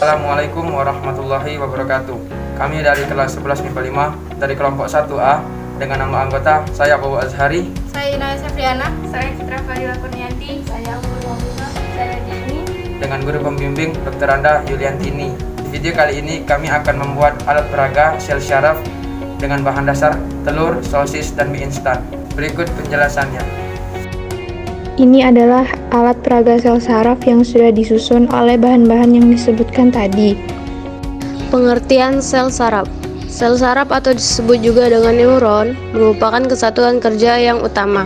Assalamualaikum warahmatullahi wabarakatuh. Kami dari kelas 11 MIPA 5 dari kelompok 1A dengan nama anggota saya Bowo Azhari, saya Inaya Safriana, saya Citra Fadila Kurnianti, saya Ampul Wamuna, saya Dini, dengan guru pembimbing Dr. Anda Yuliantini. Di video kali ini kami akan membuat alat peraga sel syaraf dengan bahan dasar telur, sosis, dan mie instan. Berikut penjelasannya. Ini adalah alat peraga sel saraf yang sudah disusun oleh bahan-bahan yang disebutkan tadi. Pengertian sel saraf. Sel saraf atau disebut juga dengan neuron merupakan kesatuan kerja yang utama.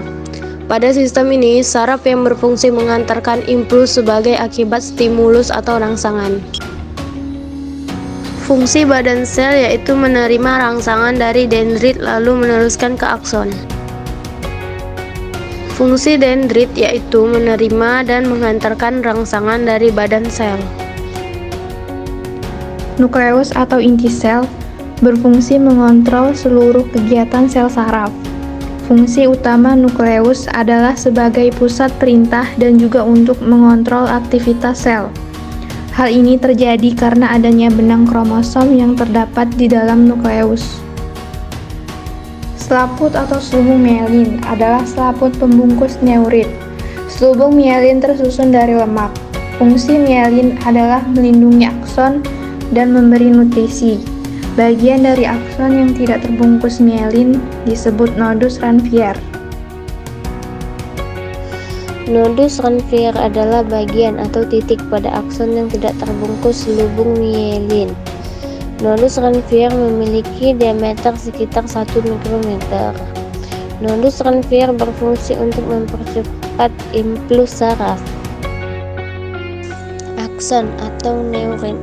Pada sistem ini, saraf yang berfungsi mengantarkan impuls sebagai akibat stimulus atau rangsangan. Fungsi badan sel yaitu menerima rangsangan dari dendrit lalu meneruskan ke akson. Fungsi dendrit yaitu menerima dan menghantarkan rangsangan dari badan sel. Nukleus atau inti sel berfungsi mengontrol seluruh kegiatan sel saraf. Fungsi utama nukleus adalah sebagai pusat perintah dan juga untuk mengontrol aktivitas sel. Hal ini terjadi karena adanya benang kromosom yang terdapat di dalam nukleus. Selaput atau selubung mielin adalah selaput pembungkus neurit. Selubung mielin tersusun dari lemak. Fungsi mielin adalah melindungi akson dan memberi nutrisi. Bagian dari akson yang tidak terbungkus mielin disebut nodus Ranvier. Nodus Ranvier adalah bagian atau titik pada akson yang tidak terbungkus selubung mielin. Nodus Ranvier memiliki diameter sekitar 1 mikrometer. Nodus Ranvier berfungsi untuk mempercepat impuls saraf. Akson atau neurin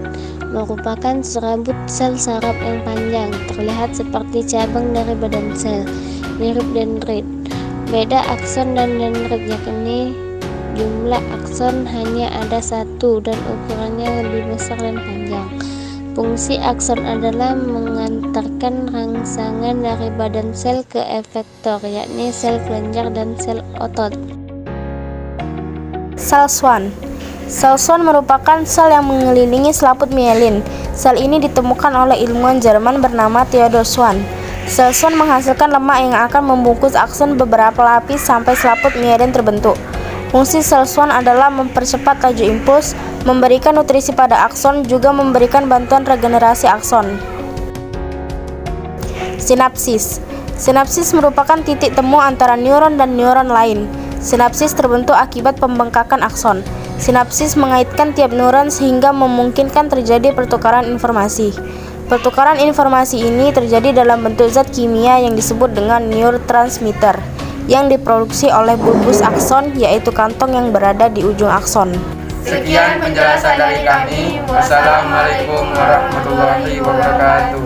merupakan serabut sel saraf yang panjang, terlihat seperti cabang dari badan sel, mirip dendrit. Beda akson dan dendrit yakni jumlah akson hanya ada satu dan ukurannya lebih besar dan panjang. Fungsi akson adalah mengantarkan rangsangan dari badan sel ke efektor, yakni sel kelenjar dan sel otot. Sel Schwann. Sel Schwann merupakan sel yang mengelilingi selaput mielin. Sel ini ditemukan oleh ilmuwan Jerman bernama Theodor Schwann. Sel Schwann menghasilkan lemak yang akan membungkus akson beberapa lapis sampai selaput mielin terbentuk. Fungsi sel Schwann adalah mempercepat laju impuls, memberikan nutrisi pada akson, juga memberikan bantuan regenerasi akson. Sinapsis. Sinapsis merupakan titik temu antara neuron dan neuron lain. Sinapsis terbentuk akibat pembengkakan akson. Sinapsis mengaitkan tiap neuron sehingga memungkinkan terjadi pertukaran informasi. Pertukaran informasi ini terjadi dalam bentuk zat kimia yang disebut dengan neurotransmitter yang diproduksi oleh bulbus akson, yaitu kantong yang berada di ujung akson. Sekian penjelasan dari kami. Wassalamualaikum warahmatullahi wabarakatuh.